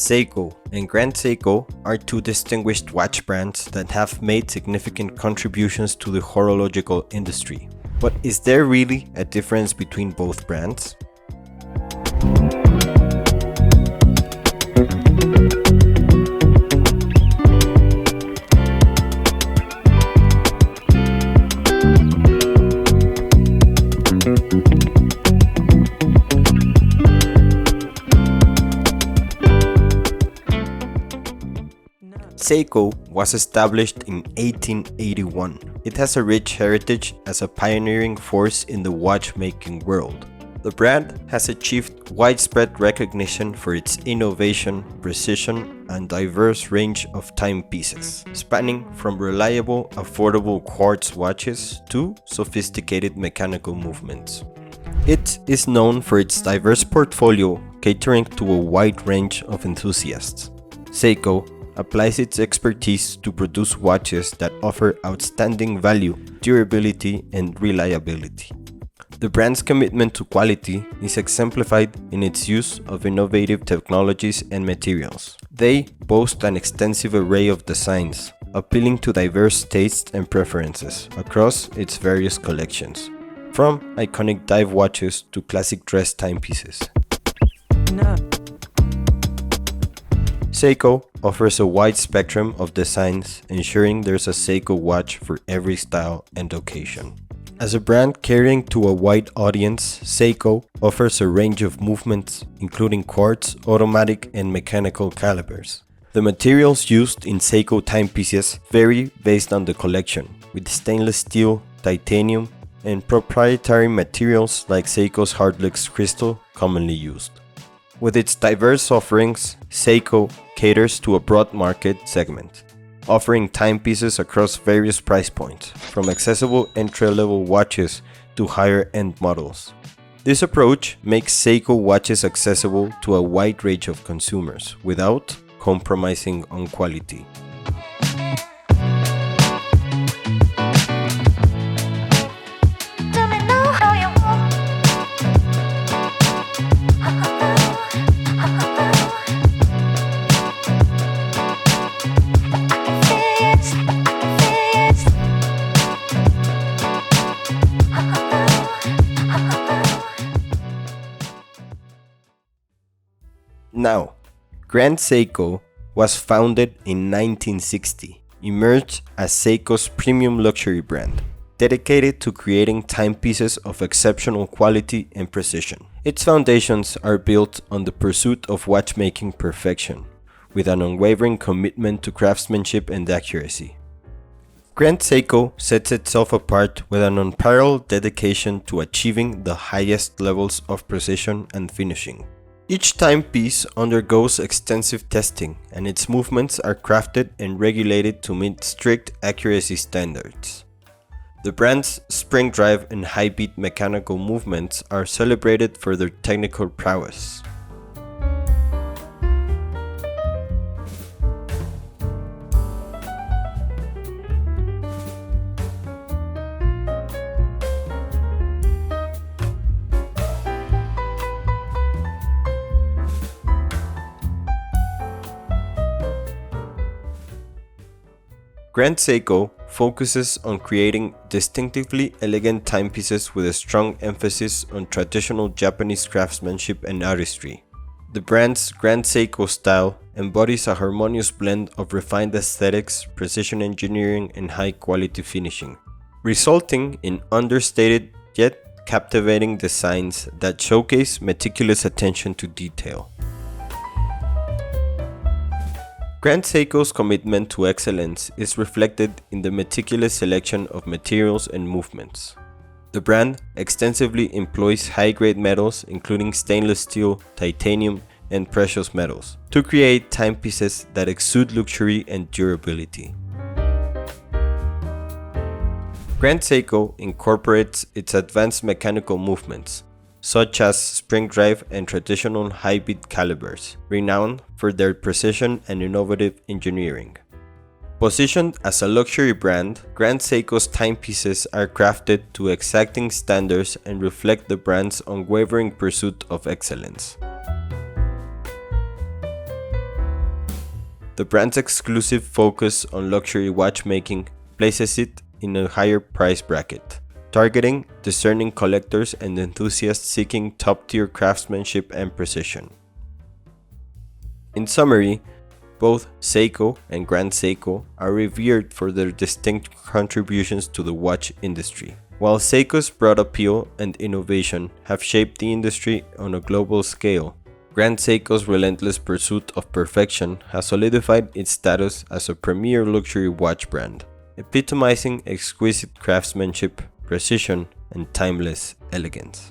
Seiko and Grand Seiko are two distinguished watch brands that have made significant contributions to the horological industry. But is there really a difference between both brands? Seiko was established in 1881. It has a rich heritage as a pioneering force in the watchmaking world. The brand has achieved widespread recognition for its innovation, precision, and diverse range of timepieces, spanning from reliable, affordable quartz watches to sophisticated mechanical movements. It is known for its diverse portfolio, catering to a wide range of enthusiasts. Seiko applies its expertise to produce watches that offer outstanding value, durability, and reliability. The brand's commitment to quality is exemplified in its use of innovative technologies and materials. They boast an extensive array of designs, appealing to diverse tastes and preferences across its various collections, from iconic dive watches to classic dress timepieces. Seiko offers a wide spectrum of designs, ensuring there's a Seiko watch for every style and occasion. As a brand catering to a wide audience, Seiko offers a range of movements, including quartz, automatic, and mechanical calibers. The materials used in Seiko timepieces vary based on the collection, with stainless steel, titanium, and proprietary materials like Seiko's Hardlex crystal commonly used. With its diverse offerings, Seiko caters to a broad market segment, offering timepieces across various price points, from accessible entry-level watches to higher-end models. This approach makes Seiko watches accessible to a wide range of consumers without compromising on quality. Now, Grand Seiko was founded in 1960, emerged as Seiko's premium luxury brand, dedicated to creating timepieces of exceptional quality and precision. Its foundations are built on the pursuit of watchmaking perfection, with an unwavering commitment to craftsmanship and accuracy. Grand Seiko sets itself apart with an unparalleled dedication to achieving the highest levels of precision and finishing. Each timepiece undergoes extensive testing, and its movements are crafted and regulated to meet strict accuracy standards. The brand's spring drive and high-beat mechanical movements are celebrated for their technical prowess. Grand Seiko focuses on creating distinctively elegant timepieces with a strong emphasis on traditional Japanese craftsmanship and artistry. The brand's Grand Seiko style embodies a harmonious blend of refined aesthetics, precision engineering, and high-quality finishing, resulting in understated yet captivating designs that showcase meticulous attention to detail. Grand Seiko's commitment to excellence is reflected in the meticulous selection of materials and movements. The brand extensively employs high-grade metals, including stainless steel, titanium, and precious metals, to create timepieces that exude luxury and durability. Grand Seiko incorporates its advanced mechanical movements, such as spring drive and traditional high-beat calibers, renowned for their precision and innovative engineering. Positioned as a luxury brand, Grand Seiko's timepieces are crafted to exacting standards and reflect the brand's unwavering pursuit of excellence. The brand's exclusive focus on luxury watchmaking places it in a higher price bracket, targeting discerning collectors and enthusiasts seeking top-tier craftsmanship and precision. In summary, both Seiko and Grand Seiko are revered for their distinct contributions to the watch industry. While Seiko's broad appeal and innovation have shaped the industry on a global scale, Grand Seiko's relentless pursuit of perfection has solidified its status as a premier luxury watch brand, epitomizing exquisite craftsmanship, precision, and timeless elegance.